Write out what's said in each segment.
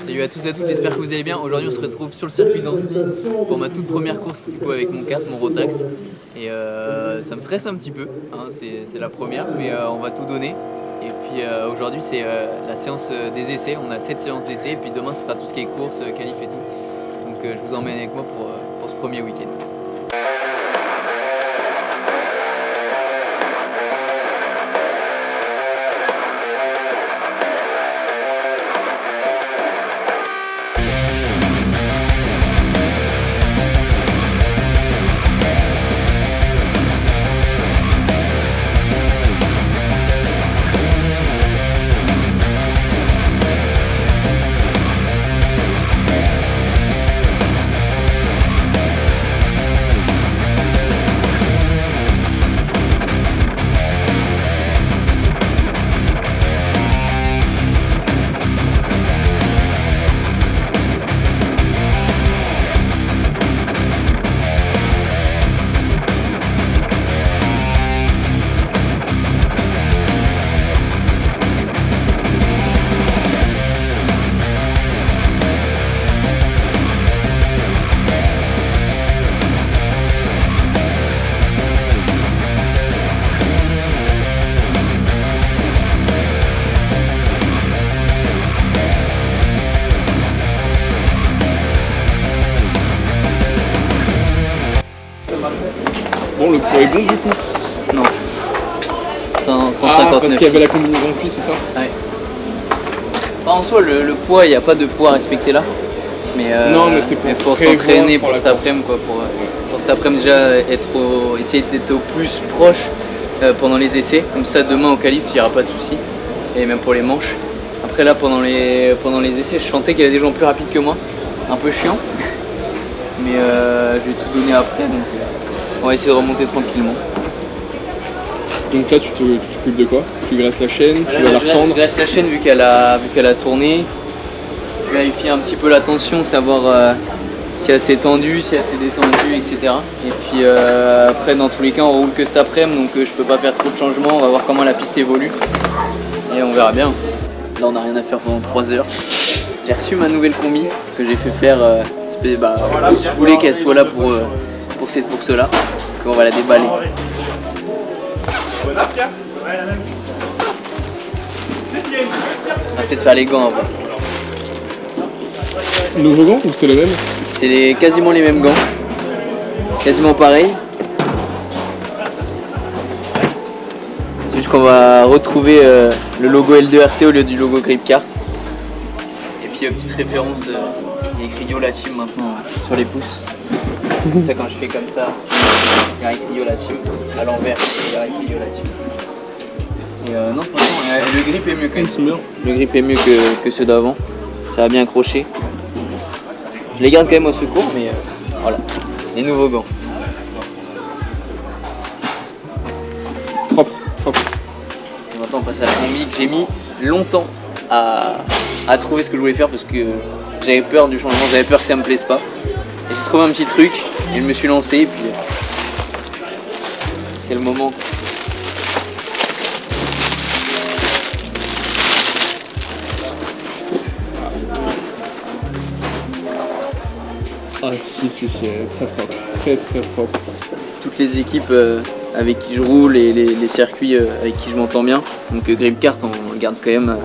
Salut à tous et à toutes, j'espère que vous allez bien. Aujourd'hui on se retrouve sur le circuit d'Ancenis pour ma toute première course du coup avec mon kart, mon Rotax. Et ça me stresse un petit peu, hein, c'est la première, mais on va tout donner. Et puis aujourd'hui c'est la séance des essais, on a 7 séances d'essais et puis demain ce sera tout ce qui est course, qualif et tout. Donc je vous emmène avec moi pour ce premier week-end. Bon, le poids est bon du coup. Non. 159. Ah, parce qu'il y avait la combinaison de pluie, c'est ça? Ouais. Enfin, en soi, le poids, il n'y a pas de poids à respecter là. Mais, non, mais c'est pour faut s'entraîner pour cet après-midi. Pour cet après-midi, déjà, essayer d'être au plus proche pendant les essais. Comme ça, demain au qualif, il n'y aura pas de souci. Et même pour les manches. Après, là, pendant les essais, je sentais qu'il y avait des gens plus rapides que moi. Un peu chiant. Mais je vais tout donner après. Donc, on va essayer de remonter tranquillement. Donc là, tu t'occupes de quoi? Tu graisses la chaîne, tu vas la retendre? Je graisse la chaîne vu qu'elle a tourné. Je vérifie un petit peu la tension, savoir si elle s'est tendue, si elle s'est détendue, etc. Et puis après, dans tous les cas, on roule que cet après-midi, donc je peux pas faire trop de changements. On va voir comment la piste évolue. Et on verra bien. Là, on n'a rien à faire pendant 3 heures. J'ai reçu ma nouvelle combi que j'ai fait faire. Je voulais qu'elle soit là pour cette course-là. Donc on va la déballer. On va peut-être faire les gants après. Nouveau gant ou c'est les mêmes? C'est quasiment les mêmes gants. Quasiment pareil. C'est juste qu'on va retrouver le logo L2RT au lieu du logo Gripkart. Et puis petite référence, il y a écrit Yo la team maintenant sur les pouces. Comme ça quand je fais comme ça, il y a écrit Yo la team. À l'envers, il y a écrit Yo la team. Et non franchement, le grip est mieux quand même. Le grip est mieux que ceux d'avant. Ça va bien accrocher. Je les garde quand même au secours, mais voilà. Les nouveaux gants. Propre. Et maintenant on passe à la combi que j'ai mis longtemps à trouver ce que je voulais faire parce que j'avais peur du changement, j'avais peur que ça me plaise pas. Et j'ai trouvé un petit truc et je me suis lancé et puis c'est le moment. Ah si, très propre. Très propre. Toutes les équipes avec qui je roule et les circuits avec qui je m'entends bien. Donc Gripkart on le garde quand même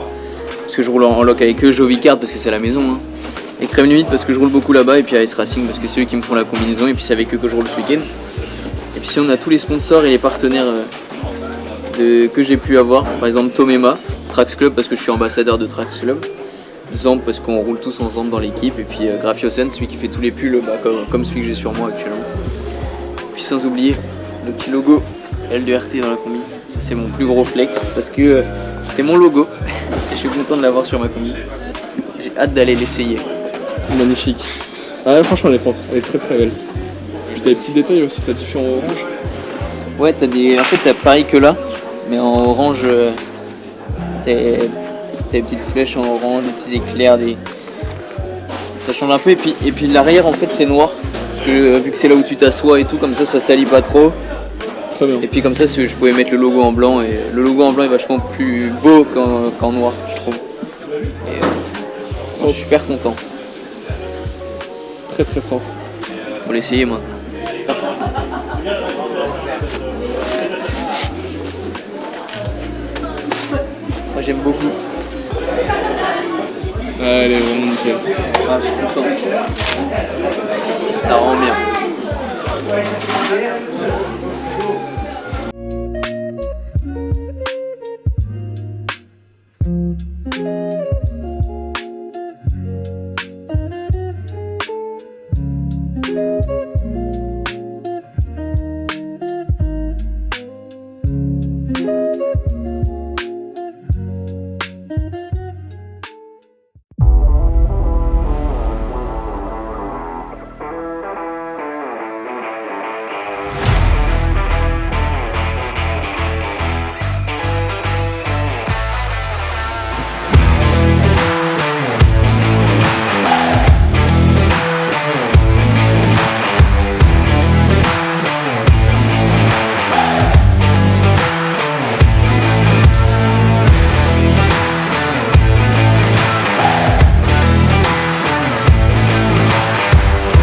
parce que je roule en loc avec eux, Jovicart parce que c'est à la maison. Hein. Extrême Limite parce que je roule beaucoup là-bas et puis Ice Racing parce que c'est eux qui me font la combinaison et puis c'est avec eux que je roule ce week-end. Et puis si on a tous les sponsors et les partenaires que j'ai pu avoir, par exemple Tomema, Trax Club parce que je suis ambassadeur de Trax Club, Zamp parce qu'on roule tous ensemble dans l'équipe et puis Grafiosen, celui qui fait tous les pulls comme celui que j'ai sur moi actuellement. Puis sans oublier le petit logo L2RT dans la combi, ça c'est mon plus gros flex parce que c'est mon logo et je suis content de l'avoir sur ma combi. J'ai hâte d'aller l'essayer. Magnifique. Ah franchement elle est propre, elle est très belle. Puis t'as les petits détails aussi, t'as différents oranges. Ouais, en fait t'as pareil que là, mais en orange, t'as des petites flèches en orange, des petits éclairs, ça change un peu. Et puis l'arrière en fait c'est noir, parce que vu que c'est là où tu t'assois et tout, comme ça salit pas trop. C'est très bien. Et puis comme ça je pouvais mettre le logo en blanc, et le logo en blanc est vachement plus beau qu'en noir je trouve. Et, propre. Je suis super content. Très très propre. Faut l'essayer maintenant. Moi j'aime beaucoup. Ouais, elle est vraiment nickel. Ah, je suis content. Ça rend bien.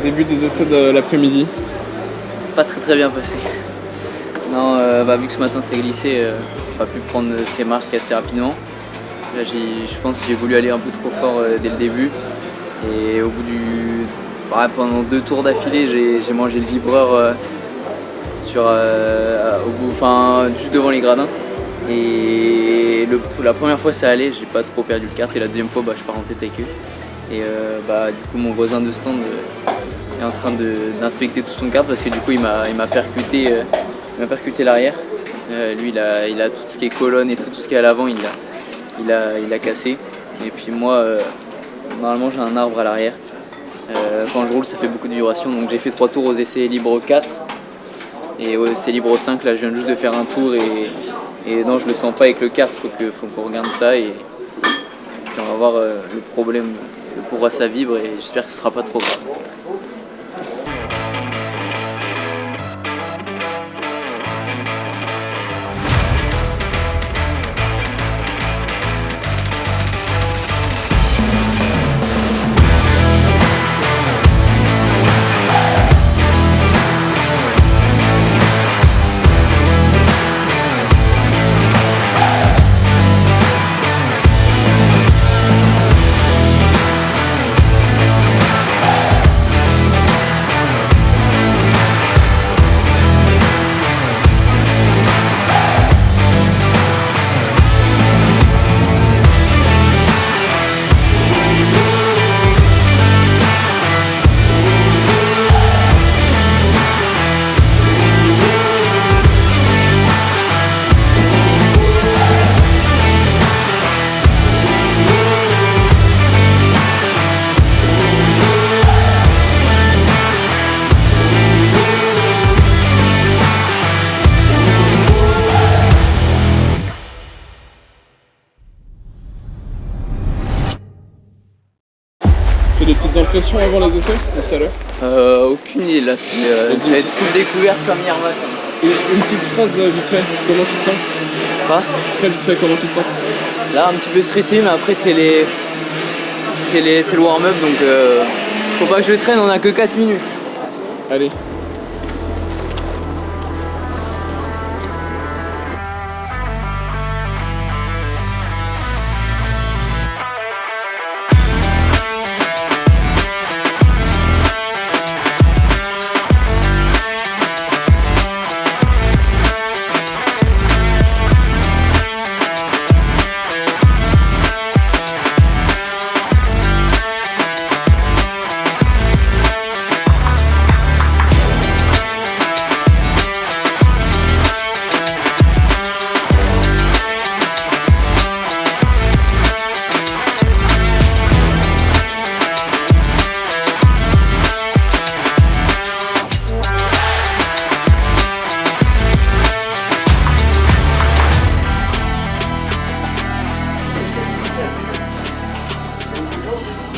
Début des essais de l'après-midi. Pas très bien passé. Non, vu que ce matin ça glissé, j'ai pas pu prendre ses marques assez rapidement. Là, je pense que j'ai voulu aller un peu trop fort dès le début. Et au bout pendant 2 tours d'affilée, j'ai mangé le vibreur juste devant les gradins. Et la première fois ça allait, j'ai pas trop perdu le kart. Et la deuxième fois, je pars en tête avec eux. Et du coup, mon voisin de stand est en train d'inspecter tout son kart parce que du coup il m'a percuté l'arrière. Lui il a tout ce qui est colonne et tout ce qui est à l'avant, il a cassé. Et puis moi normalement j'ai un arbre à l'arrière. Quand je roule ça fait beaucoup de vibrations, donc j'ai fait 3 tours aux essais libres 4 et aux essais libres 5 là je viens juste de faire un tour et non je le sens pas avec le kart, faut qu'on regarde ça et puis on va voir le problème, pourquoi ça vibre et j'espère que ce sera pas trop grave. Tu fais des petites impressions avant les essais tout à l'heure? Aucune idée là, ça va être full découverte comme hier matin. Une petite phrase vite fait, comment tu te sens? Quoi? Très vite fait, comment tu te sens? Là un petit peu stressé, mais après c'est le warm-up, donc faut pas que je traîne, on a que 4 minutes. Allez.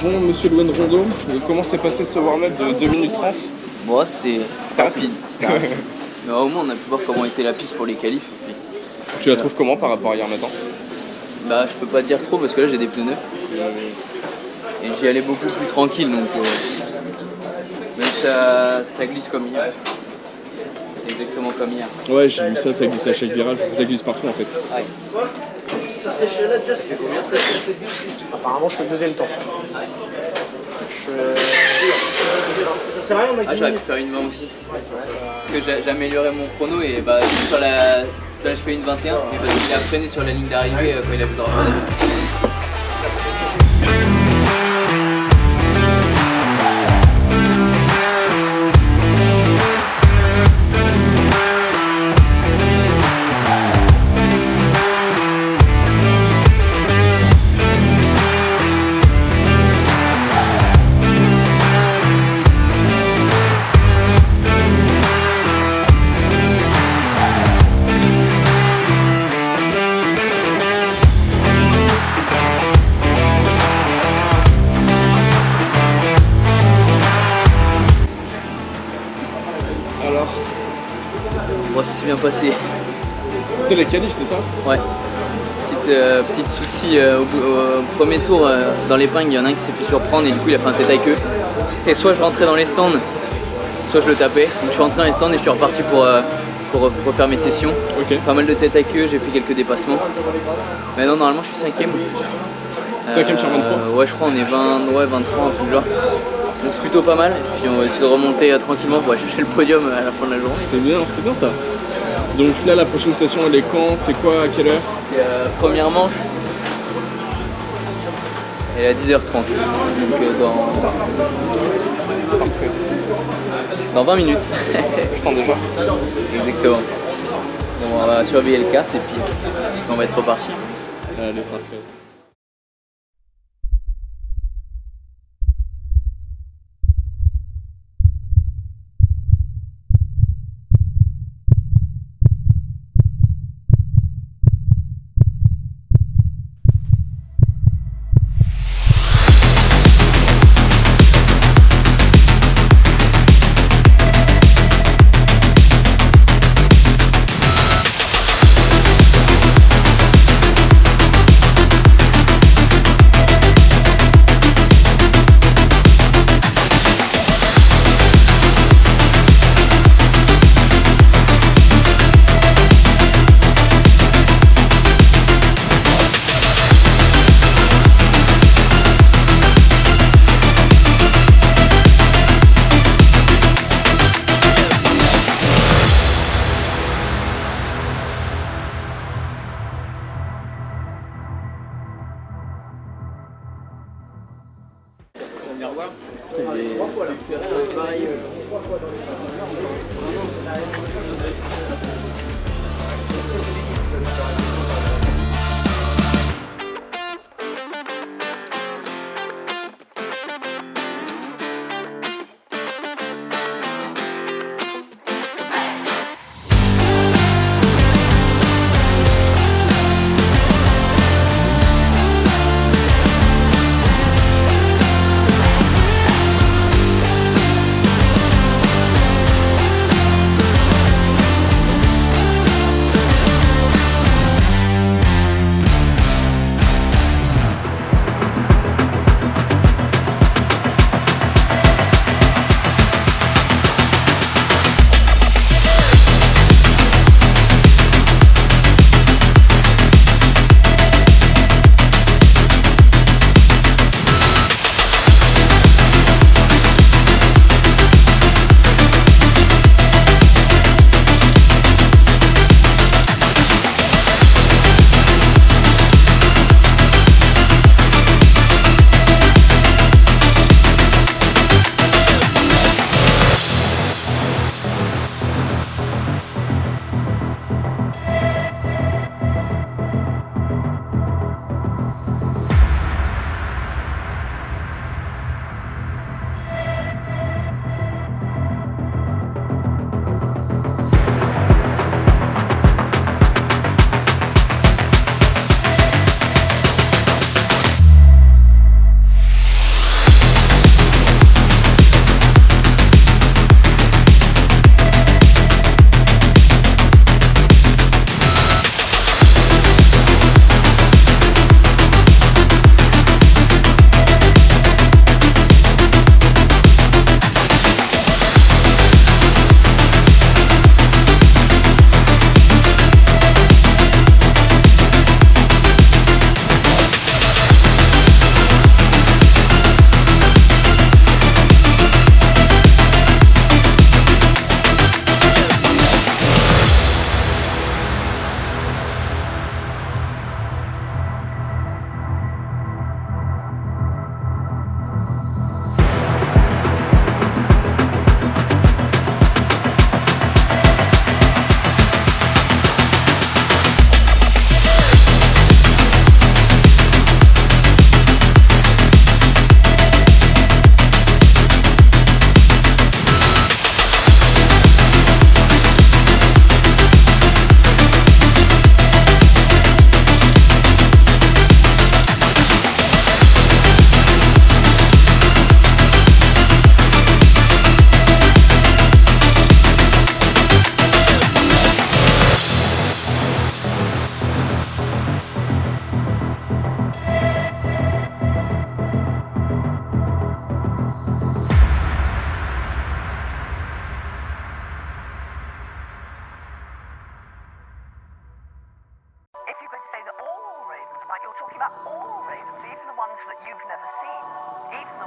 Bon, monsieur Louane Rondeau, comment s'est passé ce warm-up de 2 minutes 30? Bon, c'était rapide. Mais au moins on a pu voir comment était la piste pour les qualifs. Tu la trouves comment par rapport à hier matin? Je peux pas te dire trop parce que là j'ai des pneus neufs. Et j'y allais beaucoup plus tranquille, donc mais ça glisse comme hier. C'est exactement comme hier. Ouais, j'ai vu ça glisse à chaque virage. Ça glisse partout en fait. Ouais. Apparemment, je fais le deuxième temps. J'aurais pu faire une 20 aussi. Parce que j'ai amélioré mon chrono et bah sur la. Là je fais une 21, mais parce qu'il a freiné sur la ligne d'arrivée quand il a vu le droit. Alors, Bon, ça s'est bien passé. c'était la qualif, c'est ça? Ouais. Petite souci au premier tour dans l'épingle, il y en a un qui s'est fait surprendre et du coup il a fait un tête à queue. Et soit je rentrais dans les stands, soit je le tapais. Donc je suis rentré dans les stands et je suis reparti pour refaire mes sessions. Ok. Pas mal de tête à queue, j'ai fait quelques dépassements. Mais non, normalement je suis 5ème. 5ème sur 23? Ouais, je crois on est 23, un truc genre. Donc c'est plutôt pas mal. Et puis on va essayer de remonter tranquillement pour aller chercher le podium à la fin de la journée. C'est bien ça. Donc là, la prochaine session, elle est quand? C'est quoi? À quelle heure? C'est première manche. Elle est à 10h30. Donc Parfait. dans 20 minutes. Putain, déjà. Exactement. Donc on va surveiller le kart et puis on va être reparti. Allez, parfait.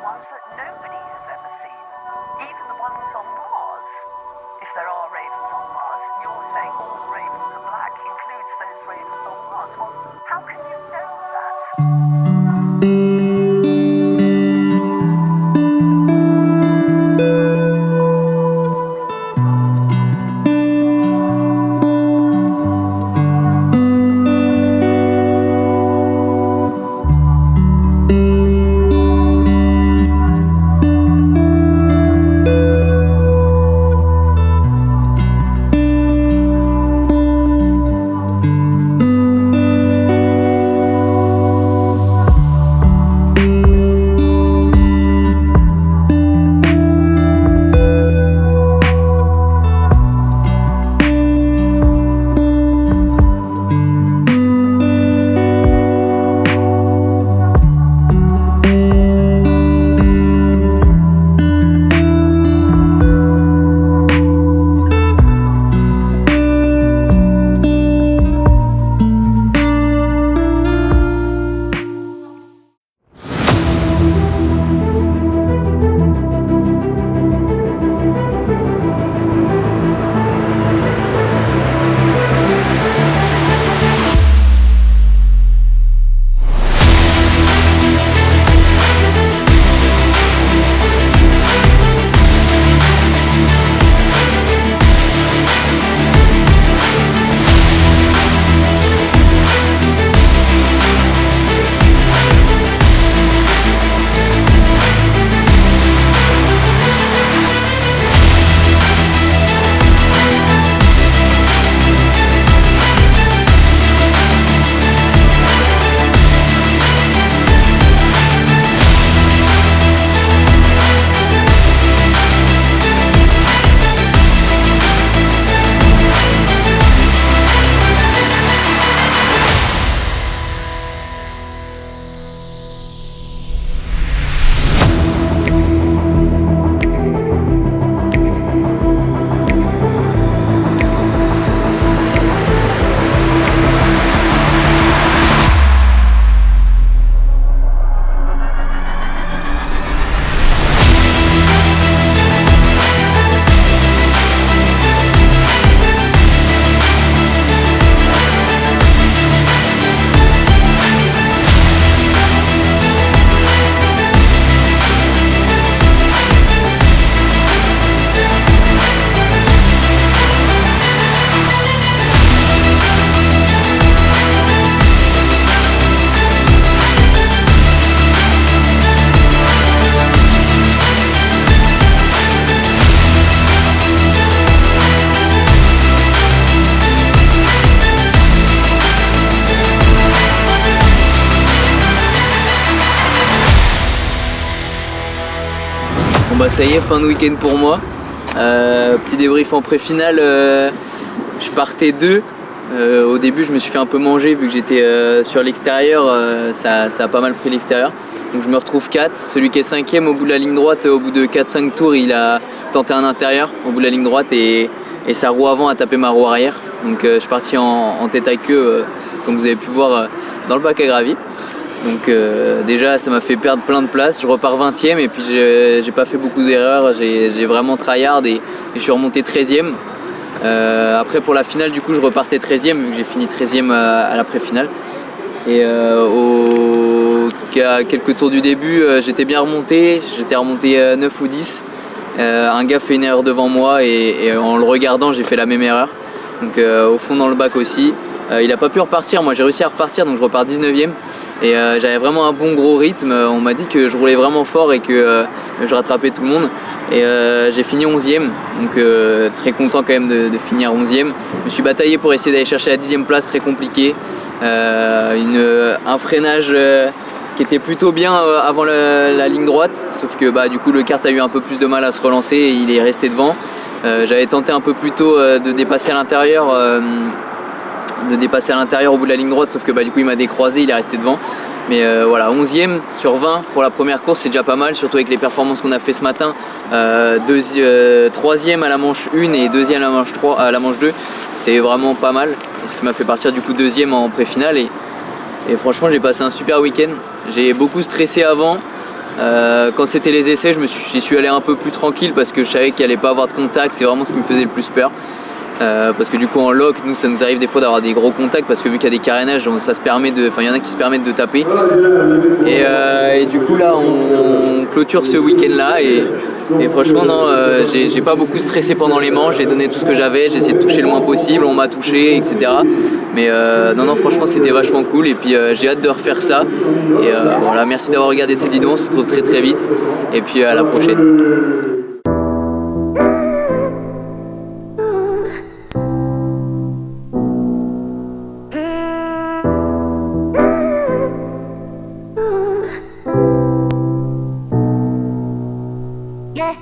ones that nobody has ever seen, even the ones on Mars. If there are ravens on Mars, you're saying all the ravens are black includes those ravens on Mars. Well, how can you know that? Bon bah ça y est, fin de week-end pour moi. Petit débrief en pré-finale, je partais 2. Au début je me suis fait un peu manger vu que j'étais sur l'extérieur, ça a pas mal pris l'extérieur. Donc je me retrouve 4, celui qui est 5ème au bout de la ligne droite, au bout de 4-5 tours il a tenté un intérieur au bout de la ligne droite et sa roue avant a tapé ma roue arrière. Donc je suis parti en tête à queue comme vous avez pu voir dans le bac à gravier. Donc déjà ça m'a fait perdre plein de places, je repars 20ème et puis j'ai pas fait beaucoup d'erreurs, j'ai vraiment tryhard et je suis remonté 13ème. Après pour la finale du coup je repartais 13ème vu que j'ai fini 13ème à la pré-finale. Et à quelques tours du début j'étais bien remonté, j'étais remonté 9 ou 10. Un gars fait une erreur devant moi et en le regardant j'ai fait la même erreur. Donc au fond dans le bac aussi. Il a pas pu repartir, moi j'ai réussi à repartir donc je repars 19ème. Et j'avais vraiment un bon gros rythme, on m'a dit que je roulais vraiment fort et que je rattrapais tout le monde. Et j'ai fini 11ème, donc très content quand même de finir 11ème. Je me suis bataillé pour essayer d'aller chercher la 10ème place, très compliqué. Un freinage qui était plutôt bien avant la ligne droite, sauf que du coup le kart a eu un peu plus de mal à se relancer et il est resté devant. J'avais tenté un peu plus tôt de dépasser à l'intérieur. Au bout de la ligne droite, sauf que du coup il m'a décroisé, il est resté devant. Mais voilà, 11ème sur 20 pour la première course, c'est déjà pas mal, surtout avec les performances qu'on a fait ce matin. 3ème à la manche 1 et 2ème à la manche 2, c'est vraiment pas mal. Et ce qui m'a fait partir du coup 2ème en pré-finale. Et franchement j'ai passé un super week-end. J'ai beaucoup stressé avant. Quand c'était les essais, j'y suis allé un peu plus tranquille parce que je savais qu'il allait pas avoir de contact, c'est vraiment ce qui me faisait le plus peur. Parce que du coup en lock, nous ça nous arrive des fois d'avoir des gros contacts parce que vu qu'il y a des carénages, ça se permet il y en a qui se permettent de taper. Et du coup là on clôture ce week-end là et franchement non, j'ai pas beaucoup stressé pendant les manches, j'ai donné tout ce que j'avais, j'ai essayé de toucher le moins possible, on m'a touché, etc. Mais non franchement c'était vachement cool et puis j'ai hâte de refaire ça. Et voilà, merci d'avoir regardé cette vidéo, on se retrouve très très vite et puis à la prochaine. Yeah.